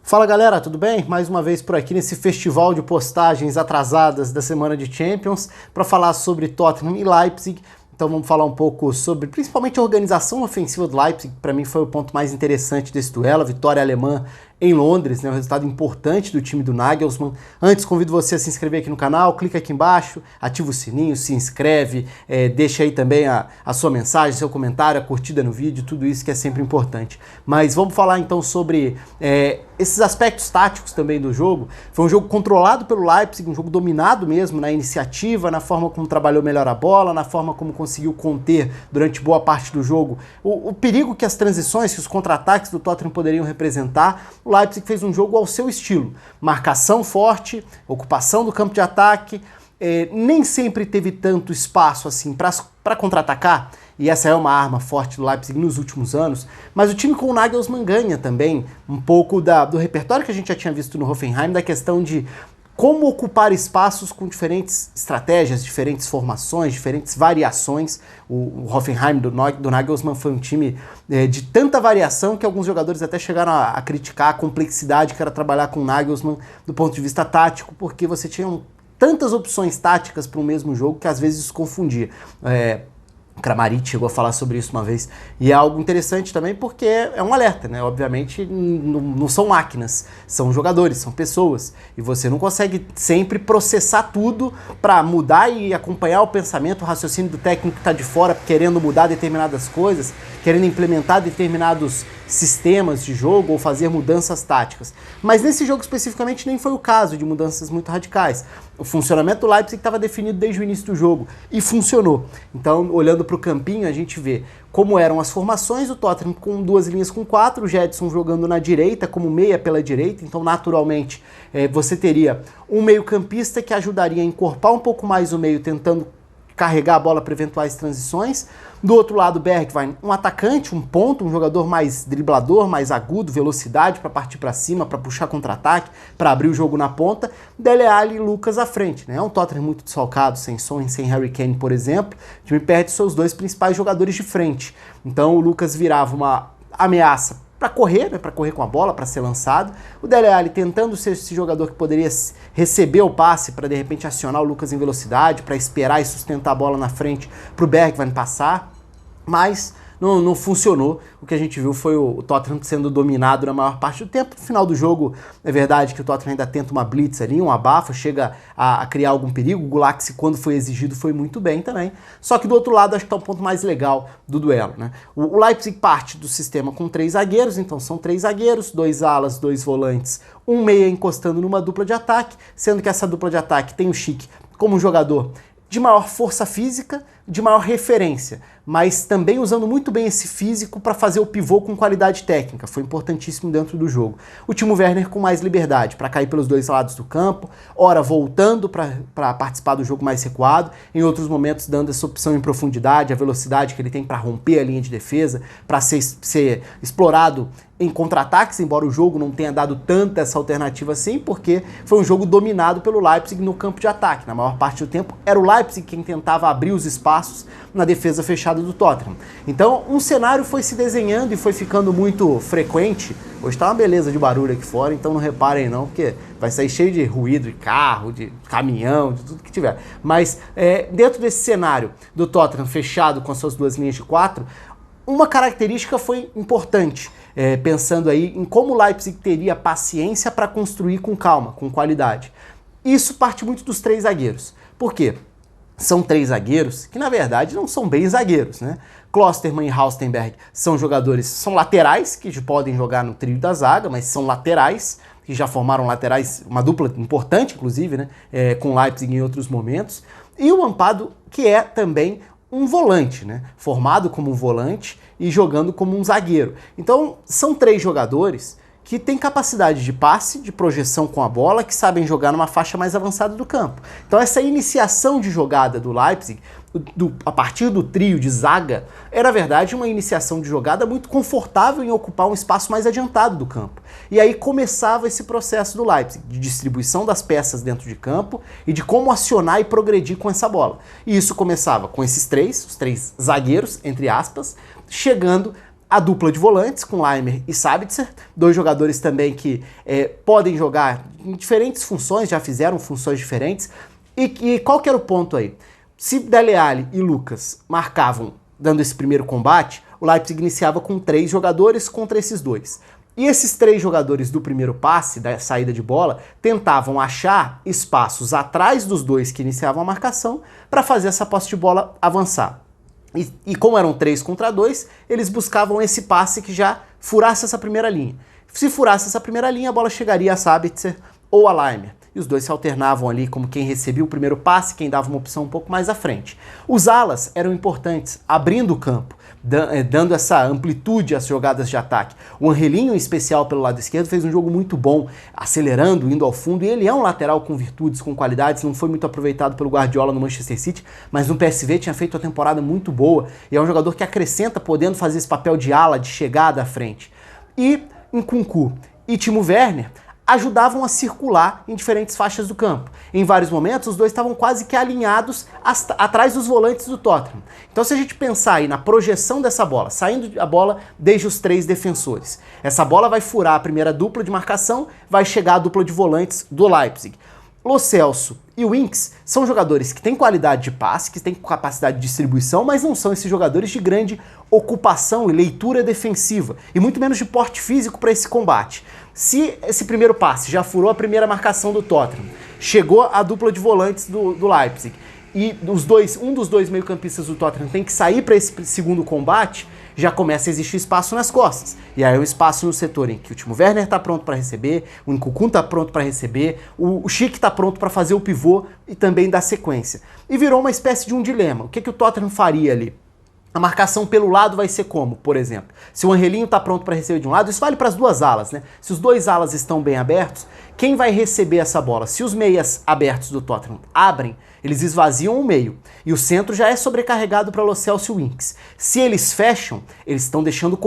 Fala galera, tudo bem? Mais uma vez por aqui nesse festival de postagens atrasadas da semana de Champions para falar sobre Tottenham e Leipzig. Então vamos falar um pouco sobre principalmente a organização ofensiva do Leipzig, que para mim foi o ponto mais interessante desse duelo, a vitória alemã em Londres, né, um resultado importante do time do Nagelsmann. Antes, convido você a se inscrever aqui no canal, clica aqui embaixo, ativa o sininho, se inscreve, deixa aí também a sua mensagem, seu comentário, a curtida no vídeo, tudo isso que é sempre importante. Mas vamos falar então sobre esses aspectos táticos também do jogo. Foi um jogo controlado pelo Leipzig, um jogo dominado mesmo na iniciativa, na forma como trabalhou melhor a bola, na forma como conseguiu conter durante boa parte do jogo o perigo que as transições, que os contra-ataques do Tottenham poderiam representar. O Leipzig fez um jogo ao seu estilo, marcação forte, ocupação do campo de ataque, nem sempre teve tanto espaço assim para contra-atacar, e essa é uma arma forte do Leipzig nos últimos anos, mas o time com o Nagelsmann ganha também um pouco do repertório que a gente já tinha visto no Hoffenheim, da questão de como ocupar espaços com diferentes estratégias, diferentes formações, diferentes variações. O Hoffenheim do Nagelsmann foi um time de tanta variação que alguns jogadores até chegaram a criticar a complexidade que era trabalhar com o Nagelsmann do ponto de vista tático, porque você tinha tantas opções táticas para o mesmo jogo que às vezes isso confundia. O Kramaric chegou a falar sobre isso uma vez, e é algo interessante também porque é um alerta, né? Obviamente não são máquinas, são jogadores, são pessoas, e você não consegue sempre processar tudo para mudar e acompanhar o pensamento, o raciocínio do técnico que está de fora, querendo mudar determinadas coisas, querendo implementar determinados sistemas de jogo ou fazer mudanças táticas. Mas nesse jogo especificamente nem foi o caso de mudanças muito radicais. O funcionamento do Leipzig estava definido desde o início do jogo e funcionou. Então, olhando para o campinho, a gente vê como eram as formações, o Tottenham com duas linhas com 4, o Gedson jogando na direita, como meia pela direita, então naturalmente você teria um meio-campista que ajudaria a encorpar um pouco mais o meio, tentando carregar a bola para eventuais transições. Do outro lado, Bergwijn, um atacante, um ponto, um jogador mais driblador, mais agudo, velocidade para partir para cima, para puxar contra-ataque, para abrir o jogo na ponta. Dele Alli e Lucas à frente, né? É um Tottenham muito desfalcado, sem Son e sem Harry Kane, por exemplo. O time perde seus dois principais jogadores de frente. Então o Lucas virava uma ameaça para correr, né, para correr com a bola, para ser lançado. O Dele Alli tentando ser esse jogador que poderia receber o passe para de repente acionar o Lucas em velocidade, para esperar e sustentar a bola na frente para o Bergwijn passar, mas não funcionou. O que a gente viu foi o Tottenham sendo dominado na maior parte do tempo. No final do jogo, é verdade que o Tottenham ainda tenta uma blitz ali, um abafo, chega a criar algum perigo. O Gulaxi, quando foi exigido, foi muito bem também. Só que do outro lado, acho que está o ponto mais legal do duelo, né? O Leipzig parte do sistema com 3 zagueiros, então são 3 zagueiros, 2 alas, 2 volantes, um meia encostando numa dupla de ataque, sendo que essa dupla de ataque tem o Schick como um jogador de maior força física, de maior referência, mas também usando muito bem esse físico para fazer o pivô com qualidade técnica. Foi importantíssimo dentro do jogo. O Timo Werner com mais liberdade para cair pelos dois lados do campo, ora voltando para participar do jogo mais recuado, em outros momentos dando essa opção em profundidade, a velocidade que ele tem para romper a linha de defesa, para ser explorado em contra-ataques, embora o jogo não tenha dado tanta essa alternativa assim, porque foi um jogo dominado pelo Leipzig no campo de ataque. Na maior parte do tempo era o Leipzig quem tentava abrir os espaços na defesa fechada do Tottenham. Então um cenário foi se desenhando e foi ficando muito frequente. Hoje tá uma beleza de barulho aqui fora, então não reparem não, porque vai sair cheio de ruído, de carro, de caminhão, de tudo que tiver. Mas dentro desse cenário do Tottenham fechado com as suas duas linhas de 4, uma característica foi importante, pensando aí em como o Leipzig teria paciência para construir com calma, com qualidade. Isso parte muito dos 3 zagueiros. Por quê? São 3 zagueiros que, na verdade, não são bem zagueiros, né? Klostermann e Halstenberg são laterais, que podem jogar no trio da zaga, mas são laterais, que já formaram laterais, uma dupla importante, inclusive, né? Com o Leipzig em outros momentos. E o Ampadu, que é também um volante, né? Formado como um volante e jogando como um zagueiro. Então, são 3 jogadores que têm capacidade de passe, de projeção com a bola, que sabem jogar numa faixa mais avançada do campo. Então essa iniciação de jogada do Leipzig, a partir do trio de zaga, era, na verdade, uma iniciação de jogada muito confortável em ocupar um espaço mais adiantado do campo. E aí começava esse processo do Leipzig, de distribuição das peças dentro de campo e de como acionar e progredir com essa bola. E isso começava com esses 3, os 3 zagueiros, entre aspas, chegando a dupla de volantes com Laimer e Sabitzer, dois jogadores também que podem jogar em diferentes funções, já fizeram funções diferentes. E qual que era o ponto aí? Se Dele Alli e Lucas marcavam dando esse primeiro combate, o Leipzig iniciava com 3 jogadores contra esses dois. E esses 3 jogadores do primeiro passe, da saída de bola, tentavam achar espaços atrás dos dois que iniciavam a marcação para fazer essa posse de bola avançar. E como eram 3 contra 2, eles buscavam esse passe que já furasse essa primeira linha. Se furasse essa primeira linha, a bola chegaria a Sabitzer ou a Laimer. E os dois se alternavam ali como quem recebia o primeiro passe, quem dava uma opção um pouco mais à frente. Os alas eram importantes, abrindo o campo, dando essa amplitude às jogadas de ataque. O Angelinho, em especial pelo lado esquerdo, fez um jogo muito bom, acelerando, indo ao fundo, e ele é um lateral com virtudes, com qualidades, não foi muito aproveitado pelo Guardiola no Manchester City, mas no PSV tinha feito uma temporada muito boa, e é um jogador que acrescenta, podendo fazer esse papel de ala, de chegada à frente. E Nkunku e Timo Werner ajudavam a circular em diferentes faixas do campo. Em vários momentos, os dois estavam quase que alinhados atrás dos volantes do Tottenham. Então, se a gente pensar aí na projeção dessa bola, saindo a bola desde os 3 defensores, essa bola vai furar a primeira dupla de marcação, vai chegar a dupla de volantes do Leipzig. Lo Celso e o Winks são jogadores que têm qualidade de passe, que têm capacidade de distribuição, mas não são esses jogadores de grande ocupação e leitura defensiva, e muito menos de porte físico para esse combate. Se esse primeiro passe já furou a primeira marcação do Tottenham, chegou a dupla de volantes do Leipzig, e um dos dois meio-campistas do Tottenham tem que sair para esse segundo combate, já começa a existir espaço nas costas. E aí é um espaço no setor em que o Timo Werner está pronto para receber, o Nkunku está pronto para receber, o Schick está pronto para fazer o pivô e também dar sequência. E virou uma espécie de um dilema. O que o Tottenham faria ali? A marcação pelo lado vai ser como, por exemplo? Se o Angelinho está pronto para receber de um lado, isso vale para as duas alas, né? Se os dois alas estão bem abertos, quem vai receber essa bola? Se os meias abertos do Tottenham abrem, eles esvaziam o meio. E o centro já é sobrecarregado para Lo Celso e Winks. Se eles fecham, eles estão deixando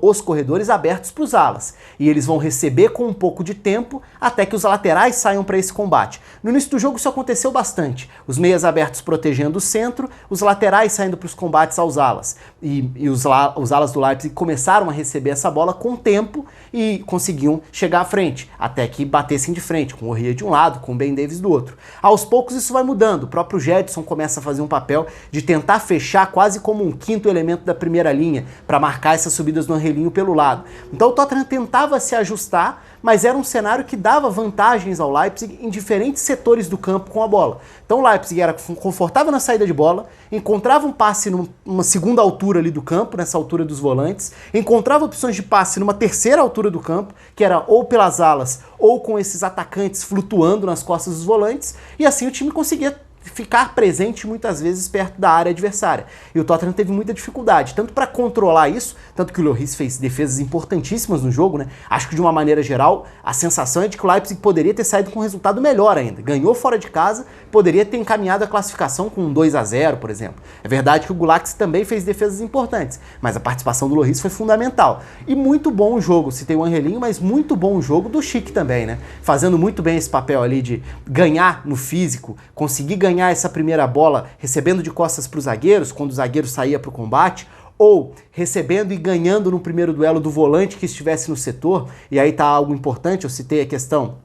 os corredores abertos para os alas. E eles vão receber com um pouco de tempo até que os laterais saiam para esse combate. No início do jogo isso aconteceu bastante. Os meias abertos protegendo o centro, os laterais saindo para os combates aos alas. E os alas do Leipzig começaram a receber essa bola com tempo e conseguiam chegar à frente, até que batessem de frente, com o Aurier de um lado, com o Ben Davies do outro. Aos poucos isso vai mudando. O próprio Gedson começa a fazer um papel de tentar fechar quase como um quinto elemento da primeira linha para marcar essas subidas do Angelinho pelo lado. Então o Tottenham tentava se ajustar, mas era um cenário que dava vantagens ao Leipzig em diferentes setores do campo com a bola. Então o Leipzig era confortável na saída de bola, encontrava um passe numa segunda altura ali do campo, nessa altura dos volantes, encontrava opções de passe numa terceira altura do campo, que era ou pelas alas ou com esses atacantes flutuando nas costas dos volantes, e assim o time conseguia ficar presente muitas vezes perto da área adversária. E o Tottenham teve muita dificuldade, tanto para controlar isso, tanto que o Lloris fez defesas importantíssimas no jogo, né? Acho que de uma maneira geral, a sensação é de que o Leipzig poderia ter saído com um resultado melhor ainda. Ganhou fora de casa, poderia ter encaminhado a classificação com um 2-0, por exemplo. É verdade que o Gulax também fez defesas importantes, mas a participação do Lloris foi fundamental. E muito bom o jogo, citei o Angelinho, mas muito bom o jogo do Schick também, né? Fazendo muito bem esse papel ali de ganhar no físico, conseguir ganhar essa primeira bola recebendo de costas para os zagueiros, quando o zagueiro saía para o combate, ou recebendo e ganhando no primeiro duelo do volante que estivesse no setor. E aí tá algo importante, eu citei a questão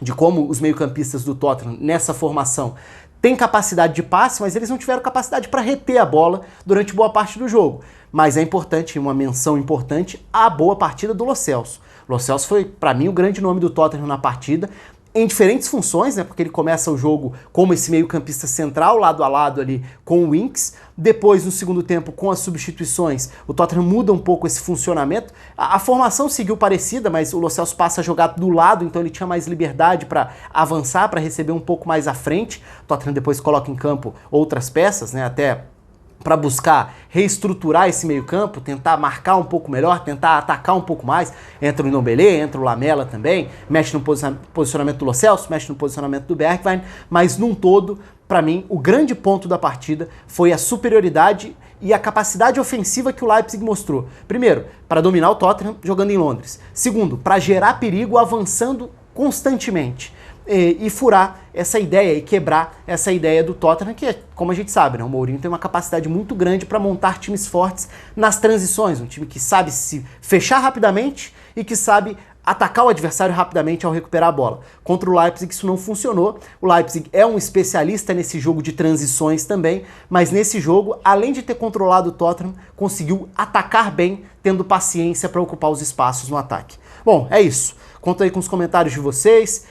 de como os meio-campistas do Tottenham nessa formação têm capacidade de passe, mas eles não tiveram capacidade para reter a bola durante boa parte do jogo. Mas é importante, uma menção importante, a boa partida do Lo Celso. Lo Celso foi, para mim, o grande nome do Tottenham na partida, em diferentes funções, né? Porque ele começa o jogo como esse meio-campista central, lado a lado ali com o Winks. Depois, no segundo tempo, com as substituições, o Tottenham muda um pouco esse funcionamento. A formação seguiu parecida, mas o Lo Celso passa a jogar do lado, então ele tinha mais liberdade para avançar, para receber um pouco mais à frente. O Tottenham depois coloca em campo outras peças, né? Até para buscar reestruturar esse meio-campo, tentar marcar um pouco melhor, tentar atacar um pouco mais. Entra o Ndombele, entra o Lamela também, mexe no posicionamento do Lo Celso, mexe no posicionamento do Bergwijn, mas num todo, para mim, o grande ponto da partida foi a superioridade e a capacidade ofensiva que o Leipzig mostrou. Primeiro, para dominar o Tottenham jogando em Londres. Segundo, para gerar perigo avançando constantemente. e furar essa ideia e quebrar essa ideia do Tottenham, que é, como a gente sabe, né, o Mourinho tem uma capacidade muito grande para montar times fortes nas transições, um time que sabe se fechar rapidamente e que sabe atacar o adversário rapidamente ao recuperar a bola. Contra o Leipzig isso não funcionou. O Leipzig é um especialista nesse jogo de transições também, mas nesse jogo, além de ter controlado o Tottenham, conseguiu atacar bem, tendo paciência para ocupar os espaços no ataque. Bom, é isso. Conto aí com os comentários de vocês,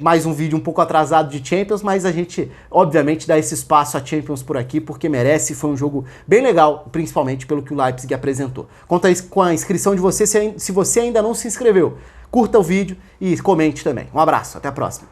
mais um vídeo um pouco atrasado de Champions, mas a gente, obviamente, dá esse espaço a Champions por aqui, porque merece, foi um jogo bem legal, principalmente pelo que o Leipzig apresentou. Conto aí com a inscrição de você, se você ainda não se inscreveu. Curta o vídeo e comente também. Um abraço, até a próxima.